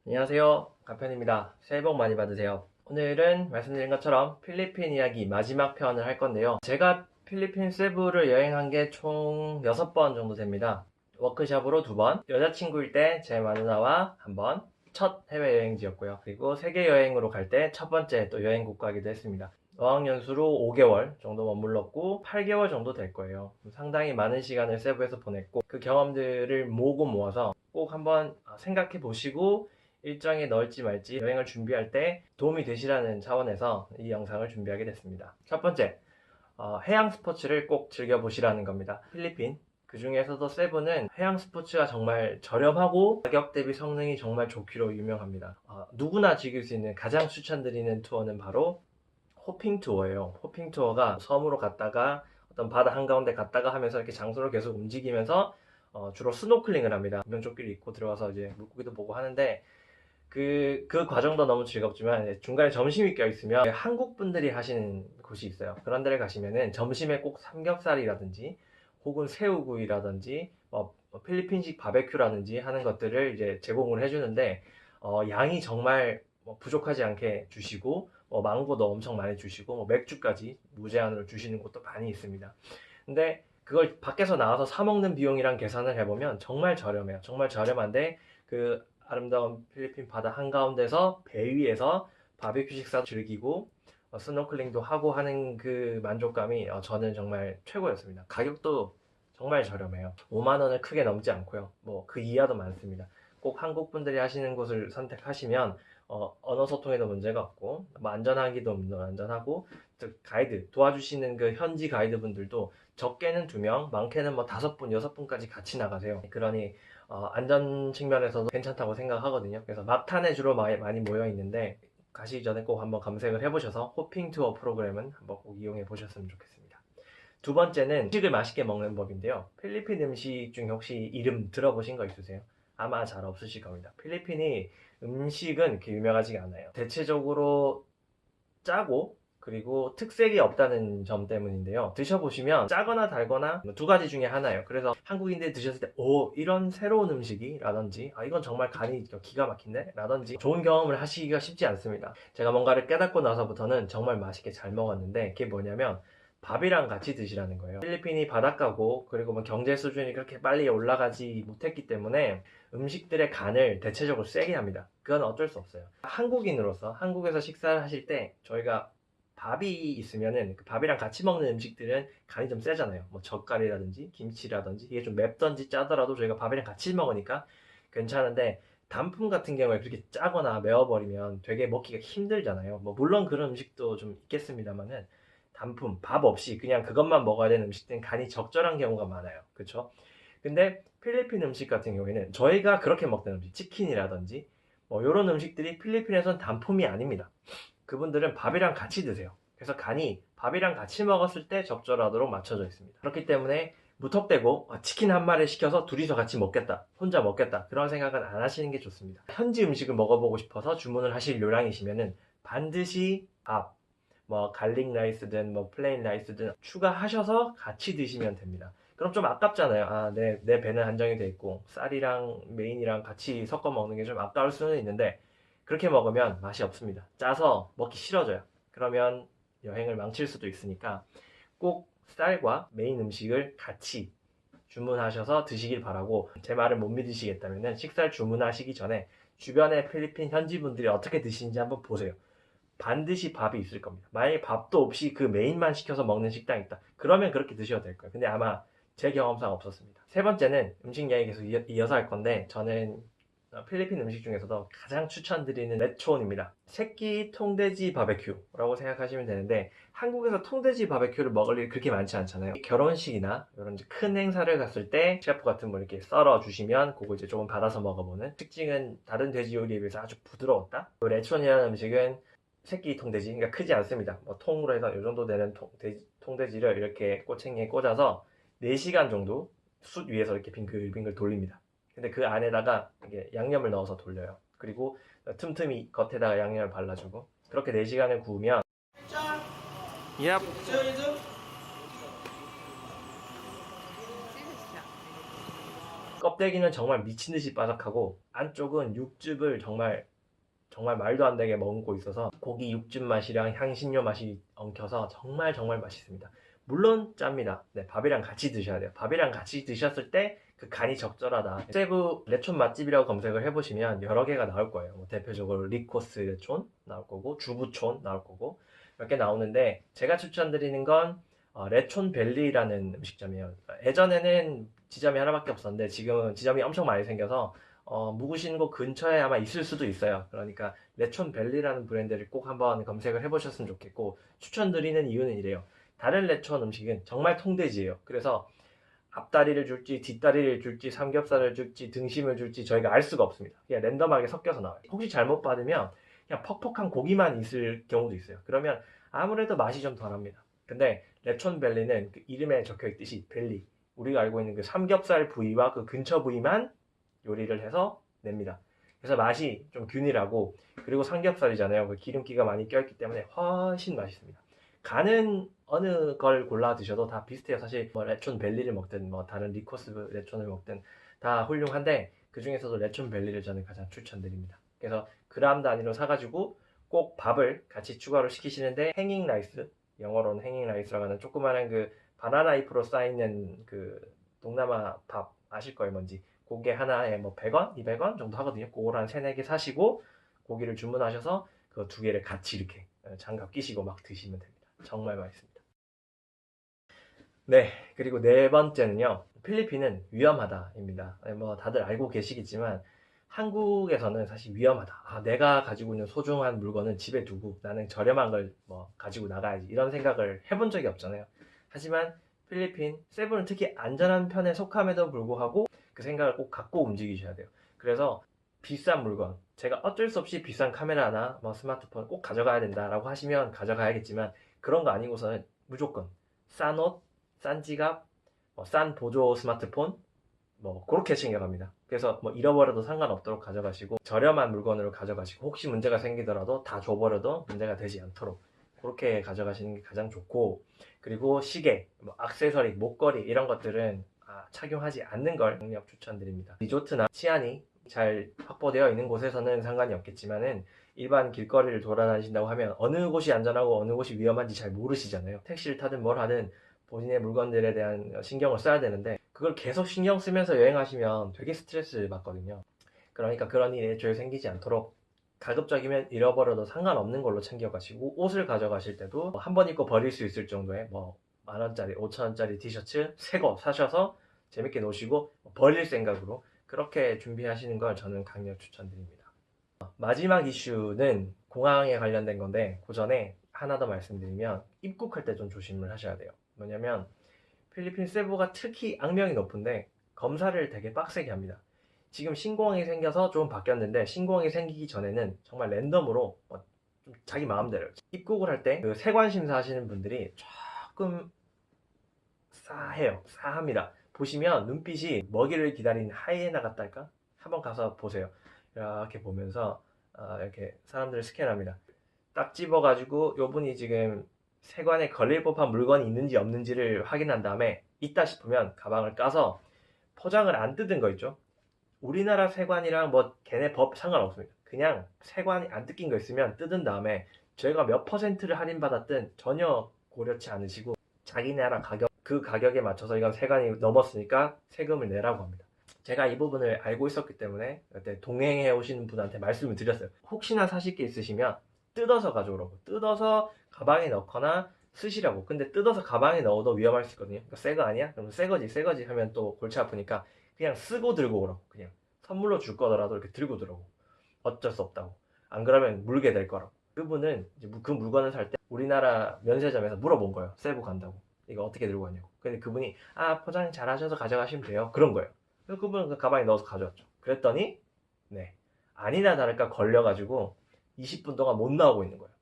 안녕하세요. 가편입니다. 새해 복 많이 받으세요. 오늘은 말씀드린 것처럼 필리핀 이야기 마지막 편을 할 건데요. 제가 필리핀 세부를 여행한 게 총 6번 정도 됩니다. 워크숍으로 2번, 여자친구일 때 제 마누나와 1번, 첫 해외여행지였고요. 그리고 세계 여행으로 갈 때 첫 번째 또 여행국 가기도 했습니다. 어학연수로 5개월 정도 머물렀고 8개월 정도 될 거예요. 상당히 많은 시간을 세부에서 보냈고 그 경험들을 모으고 모아서 꼭 한번 생각해 보시고 일정에 넣을지 말지 여행을 준비할 때 도움이 되시라는 차원에서 이 영상을 준비하게 됐습니다. 첫 번째, 해양 스포츠를 꼭 즐겨보시라는 겁니다. 필리핀, 그 중에서도 세부는 해양 스포츠가 정말 저렴하고 가격 대비 성능이 정말 좋기로 유명합니다. 누구나 즐길 수 있는 가장 추천드리는 투어는 바로 호핑 투어예요. 호핑 투어가 섬으로 갔다가 어떤 바다 한가운데 갔다가 하면서 이렇게 장소를 계속 움직이면서 주로 스노클링을 합니다. 구명조끼를 입고 들어가서 이제 물고기도 보고 하는데 그 과정도 너무 즐겁지만 중간에 점심이 껴있으면 한국 분들이 하시는 곳이 있어요. 그런 데를 가시면은 점심에 꼭 삼겹살이라든지 혹은 새우구이라든지 필리핀식 바베큐라든지 하는 것들을 이제 제공을 해주는데 양이 정말 부족하지 않게 주시고 망고도 엄청 많이 주시고 맥주까지 무제한으로 주시는 곳도 많이 있습니다. 근데 그걸 밖에서 나와서 사 먹는 비용이랑 계산을 해보면 정말 저렴해요. 정말 저렴한데 그 아름다운 필리핀 바다 한가운데서 배 위에서 바비큐 식사도 즐기고 스노클링도 하고 하는 그 만족감이 저는 정말 최고였습니다. 가격도 정말 저렴해요. 5만 원을 크게 넘지 않고요. 그 이하도 많습니다. 꼭 한국 분들이 하시는 곳을 선택하시면 언어 소통에도 문제가 없고 안전하기도 안전하고 가이드 도와주시는 그 현지 가이드분들도 적게는 2명, 많게는 5분, 6분까지 같이 나가세요. 그러니 안전 측면에서도 괜찮다고 생각하거든요. 그래서 막탄에 주로 많이 모여 있는데 가시기 전에 꼭 한번 검색을 해보셔서 호핑 투어 프로그램은 한번 꼭 이용해 보셨으면 좋겠습니다. 두 번째는 음식을 맛있게 먹는 법인데요. 필리핀 음식 중에 혹시 이름 들어보신 거 있으세요? 아마 잘 없으실 겁니다. 필리핀이 음식은 그렇게 유명하지가 않아요. 대체적으로 짜고 그리고 특색이 없다는 점 때문인데요. 드셔보시면 짜거나 달거나 2가지 중에 하나예요. 그래서 한국인들이 드셨을 때 이런 새로운 음식이? 라든지 이건 정말 간이 기가 막힌데? 라든지 좋은 경험을 하시기가 쉽지 않습니다. 제가 뭔가를 깨닫고 나서부터는 정말 맛있게 잘 먹었는데 그게 뭐냐면 밥이랑 같이 드시라는 거예요. 필리핀이 바닷가고 그리고 경제 수준이 그렇게 빨리 올라가지 못했기 때문에 음식들의 간을 대체적으로 세게 합니다. 그건 어쩔 수 없어요. 한국인으로서 한국에서 식사를 하실 때 저희가 밥이 있으면은 그 밥이랑 같이 먹는 음식들은 간이 좀 세잖아요. 젓갈이라든지 김치라든지 이게 좀 맵던지 짜더라도 저희가 밥이랑 같이 먹으니까 괜찮은데 단품 같은 경우에 그렇게 짜거나 매워버리면 되게 먹기가 힘들잖아요. 물론 그런 음식도 좀 있겠습니다만은 단품, 밥 없이 그냥 그것만 먹어야 되는 음식들은 간이 적절한 경우가 많아요. 그쵸? 근데 필리핀 음식 같은 경우에는 저희가 그렇게 먹던 음식, 치킨이라든지 이런 음식들이 필리핀에선 단품이 아닙니다. 그분들은 밥이랑 같이 드세요. 그래서 간이 밥이랑 같이 먹었을 때 적절하도록 맞춰져 있습니다. 그렇기 때문에 무턱대고 치킨 한 마리 시켜서 둘이서 같이 먹겠다, 혼자 먹겠다 그런 생각은 안 하시는 게 좋습니다. 현지 음식을 먹어보고 싶어서 주문을 하실 요량이시면은 반드시 밥, 갈릭 라이스든 플레인 라이스든 추가하셔서 같이 드시면 됩니다. 그럼 좀 아깝잖아요. 내 배는 한정이 돼 있고 쌀이랑 메인이랑 같이 섞어 먹는 게 좀 아까울 수는 있는데 그렇게 먹으면 맛이 없습니다. 짜서 먹기 싫어져요. 그러면 여행을 망칠 수도 있으니까 꼭 쌀과 메인 음식을 같이 주문하셔서 드시길 바라고, 제 말을 못 믿으시겠다면 식사를 주문하시기 전에 주변의 필리핀 현지 분들이 어떻게 드시는지 한번 보세요. 반드시 밥이 있을 겁니다. 만약에 밥도 없이 그 메인만 시켜서 먹는 식당이 있다. 그러면 그렇게 드셔도 될 거예요. 근데 아마 제 경험상 없었습니다. 세 번째는 음식 이야기 계속 이어서 할 건데 저는 필리핀 음식 중에서도 가장 추천드리는 레초원입니다. 새끼 통돼지 바베큐라고 생각하시면 되는데 한국에서 통돼지 바베큐를 먹을 일이 그렇게 많지 않잖아요. 결혼식이나 이런 큰 행사를 갔을 때 셰프 같은 분 이렇게 썰어 주시면 그거 이제 조금 받아서 먹어보는. 특징은 다른 돼지 요리에 비해서 아주 부드러웠다. 레초원이라는 음식은 새끼 통돼지, 그러니까 크지 않습니다. 통으로 해서 이 정도 되는 통돼지를 이렇게 꼬챙이에 꽂아서 4시간 정도 숯 위에서 이렇게 빙글빙글 돌립니다. 근데 그 안에다가 이게 양념을 넣어서 돌려요. 그리고 틈틈이 겉에다가 양념을 발라주고 그렇게 4시간을 구우면 Yep. 껍데기는 정말 미친듯이 바삭하고 안쪽은 육즙을 정말 말도 안 되게 머금고 있어서 고기 육즙 맛이랑 향신료 맛이 엉켜서 정말 맛있습니다. 물론 짭니다. 네, 밥이랑 같이 드셔야 돼요. 밥이랑 같이 드셨을 때 그 간이 적절하다. 세부 레촌 맛집이라고 검색을 해보시면 여러 개가 나올 거예요. 뭐 대표적으로 리코스 레촌 나올 거고, 주부촌 나올 거고 몇 개 나오는데, 제가 추천드리는 건 레촌 밸리라는 음식점이에요. 예전에는 지점이 하나밖에 없었는데 지금은 지점이 엄청 많이 생겨서 묵으시는 곳 근처에 아마 있을 수도 있어요. 그러니까 레촌 밸리라는 브랜드를 꼭 한번 검색을 해보셨으면 좋겠고, 추천드리는 이유는 이래요. 다른 레촌 음식은 정말 통돼지예요. 그래서 앞다리를 줄지 뒷다리를 줄지 삼겹살을 줄지 등심을 줄지 저희가 알 수가 없습니다. 그냥 랜덤하게 섞여서 나와요. 혹시 잘못 받으면 그냥 퍽퍽한 고기만 있을 경우도 있어요. 그러면 아무래도 맛이 좀 덜합니다. 근데 레촌 밸리는 그 이름에 적혀 있듯이 밸리, 우리가 알고 있는 그 삼겹살 부위와 그 근처 부위만 요리를 해서 냅니다. 그래서 맛이 좀 균일하고, 그리고 삼겹살이잖아요. 그 기름기가 많이 껴있기 때문에 훨씬 맛있습니다. 간은 어느 걸 골라 드셔도 다 비슷해요. 사실 뭐 레촌 벨리를 먹든 뭐 다른 리코스 레촌을 먹든 다 훌륭한데, 그 중에서도 레촌 벨리를 저는 가장 추천드립니다. 그래서 그람 단위로 사가지고 꼭 밥을 같이 추가로 시키시는데, 행잉 라이스, 영어로는 행잉 라이스라고 하는 조그마한 그 바나나 잎으로 쌓이는 그 동남아 밥 아실 거예요, 뭔지. 고기 하나에 뭐 100원, 200원 정도 하거든요. 그걸 한 3, 4개 사시고 고기를 주문하셔서 그 두 개를 같이 이렇게 장갑 끼시고 막 드시면 됩니다. 정말 맛있습니다. 네, 그리고 네 번째는요. 필리핀은 위험하다입니다. 뭐 다들 알고 계시겠지만 한국에서는 사실 위험하다. 내가 가지고 있는 소중한 물건은 집에 두고 나는 저렴한 걸 뭐 가지고 나가야지, 이런 생각을 해본 적이 없잖아요. 하지만 필리핀 세부는 특히 안전한 편에 속함에도 불구하고 그 생각을 꼭 갖고 움직이셔야 돼요. 그래서 비싼 물건, 제가 어쩔 수 없이 비싼 카메라나 뭐 스마트폰 꼭 가져가야 된다라고 하시면 가져가야겠지만, 그런 거 아니고서는 무조건 싼 옷, 싼 지갑, 싼 보조 스마트폰, 뭐 그렇게 챙겨갑니다. 그래서 뭐 잃어버려도 상관없도록 가져가시고, 저렴한 물건으로 가져가시고, 혹시 문제가 생기더라도 다 줘버려도 문제가 되지 않도록 그렇게 가져가시는 게 가장 좋고, 그리고 시계, 뭐 액세서리, 목걸이 이런 것들은 착용하지 않는 걸 강력 추천드립니다. 리조트나 치안이 잘 확보되어 있는 곳에서는 상관이 없겠지만은, 일반 길거리를 돌아다니신다고 하면 어느 곳이 안전하고 어느 곳이 위험한지 잘 모르시잖아요. 택시를 타든 뭘 하든 본인의 물건들에 대한 신경을 써야 되는데, 그걸 계속 신경 쓰면서 여행하시면 되게 스트레스 받거든요. 그러니까 그런 일이 애초에 생기지 않도록 가급적이면 잃어버려도 상관없는 걸로 챙겨가시고, 옷을 가져가실 때도 한 번 입고 버릴 수 있을 정도의 뭐 10,000원짜리, 5,000원짜리 티셔츠 새 거 사셔서 재밌게 놓으시고 버릴 생각으로 그렇게 준비하시는 걸 저는 강력 추천드립니다. 마지막 이슈는 공항에 관련된 건데, 그 전에 하나 더 말씀드리면 입국할 때 좀 조심을 하셔야 돼요. 뭐냐면 필리핀 세부가 특히 악명이 높은데 검사를 되게 빡세게 합니다. 지금 신공항이 생겨서 좀 바뀌었는데, 신공항이 생기기 전에는 정말 랜덤으로 좀 자기 마음대로 입국을 할 때 그 세관 심사 하시는 분들이 조금 싸해요. 싸합니다. 보시면 눈빛이 먹이를 기다린 하이에나 같달까? 한번 가서 보세요. 이렇게 보면서 이렇게 사람들을 스캔합니다. 딱 집어가지고 요분이 지금 세관에 걸릴 법한 물건이 있는지 없는지를 확인한 다음에, 있다 싶으면 가방을 까서 포장을 안 뜯은 거 있죠? 우리나라 세관이랑 뭐 걔네 법 상관없습니다. 그냥 세관이 안 뜯긴 거 있으면 뜯은 다음에 저희가 몇 퍼센트를 할인받았든 전혀 고려치 않으시고, 자기 나라 가격, 그 가격에 맞춰서 이건 세관이 넘었으니까 세금을 내라고 합니다. 제가 이 부분을 알고 있었기 때문에 그때 동행해 오시는 분한테 말씀을 드렸어요. 혹시나 사실 게 있으시면 뜯어서 가져오라고, 뜯어서 가방에 넣거나 쓰시라고. 근데 뜯어서 가방에 넣어도 위험할 수 있거든요. 그러니까 새거 아니야? 그럼 새거지 하면 또 골치 아프니까 그냥 쓰고 들고 오라고. 그냥 선물로 줄 거더라도 이렇게 들고 들어오고, 어쩔 수 없다고. 안 그러면 물게 될 거라고. 그분은 이제 그 물건을 살 때 우리나라 면세점에서 물어본 거예요. 세부 간다고, 이거 어떻게 들고 왔냐고. 근데 그분이 포장 잘 하셔서 가져가시면 돼요, 그런 거예요. 그래서 그분은 그 가방에 넣어서 가져왔죠. 그랬더니 네, 아니나 다를까 걸려가지고 20분 동안 못 나오고 있는 거예요.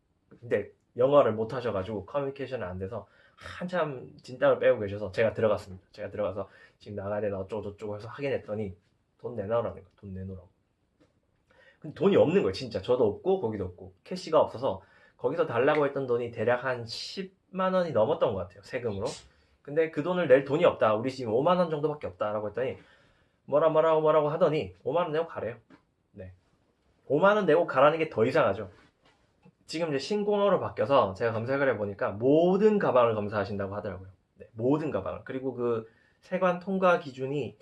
근데 영어를 못 하셔가지고 커뮤니케이션이 안 돼서 한참 진땀을 빼고 계셔서 제가 들어갔습니다. 제가 들어가서 지금 나가야 되나 어쩌고 저쩌고 해서 확인했더니 돈 내놔라는 거예요. 돈 내놓으라고. 근데 돈이 없는 거예요. 진짜 저도 없고 거기도 없고 캐시가 없어서, 거기서 달라고 했던 돈이 대략 한 10만 원이 넘었던 것 같아요, 세금으로. 근데 그 돈을 낼 돈이 없다, 우리 지금 5만 원 정도밖에 없다라고 했더니 뭐라고 하더니 5만 원 내고 가래요. 5만 원 내고 가라는 게 더 이상하죠. 지금 이제 신공어로 바뀌어서 제가 검색을 해보니까 모든 가방을 검사하신다고 하더라고요. 네, 모든 가방을. 그리고 그 세관 통과 기준이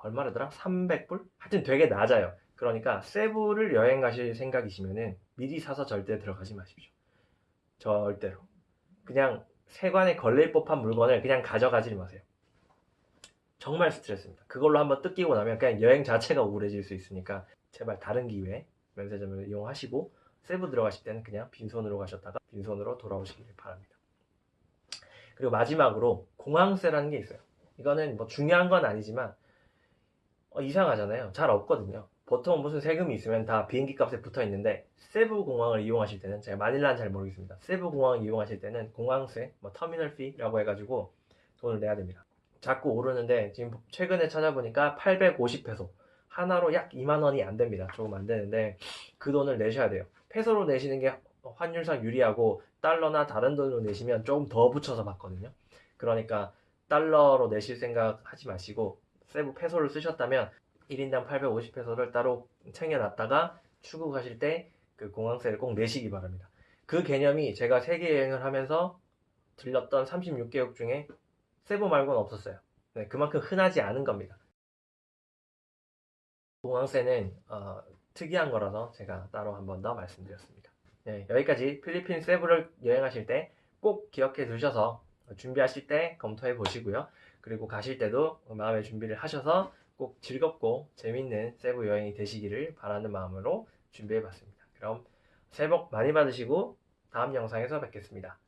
얼마라더라? 300불? 하여튼 되게 낮아요. 그러니까 세부를 여행 가실 생각이시면은 미리 사서 절대 들어가지 마십시오. 절대로. 그냥 세관에 걸릴 법한 물건을 그냥 가져가지 마세요. 정말 스트레스입니다. 그걸로 한번 뜯기고 나면 그냥 여행 자체가 우울해질 수 있으니까 제발 다른 기회에 면세점을 이용하시고 세부 들어가실 때는 그냥 빈손으로 가셨다가 빈손으로 돌아오시길 바랍니다. 그리고 마지막으로 공항세라는 게 있어요. 이거는 뭐 중요한 건 아니지만 이상하잖아요. 잘 없거든요. 보통 무슨 세금이 있으면 다 비행기 값에 붙어 있는데 세부 공항을 이용하실 때는 제가 마닐라는 잘 모르겠습니다. 세부 공항을 이용하실 때는 공항세, 뭐 터미널 피라고 해가지고 돈을 내야 됩니다. 자꾸 오르는데 지금 최근에 찾아보니까 850페소 하나로 약 2만 원이 안 됩니다. 조금 안 되는데 그 돈을 내셔야 돼요. 페소로 내시는 게 환율상 유리하고 달러나 다른 돈으로 내시면 조금 더 붙여서 받거든요. 그러니까 달러로 내실 생각 하지 마시고 세부 페소를 쓰셨다면 1인당 850페소를 따로 챙겨놨다가 출국하실 때 그 공항세를 꼭 내시기 바랍니다. 그 개념이 제가 세계 여행을 하면서 들렸던 36개국 중에 세부 말고는 없었어요. 네, 그만큼 흔하지 않은 겁니다. 공항세는 특이한 거라서 제가 따로 한 번 더 말씀드렸습니다. 네, 여기까지 필리핀 세부를 여행하실 때 꼭 기억해 두셔서 준비하실 때 검토해 보시고요. 그리고 가실 때도 마음의 준비를 하셔서 꼭 즐겁고 재밌는 세부 여행이 되시기를 바라는 마음으로 준비해 봤습니다. 그럼 새해 복 많이 받으시고 다음 영상에서 뵙겠습니다.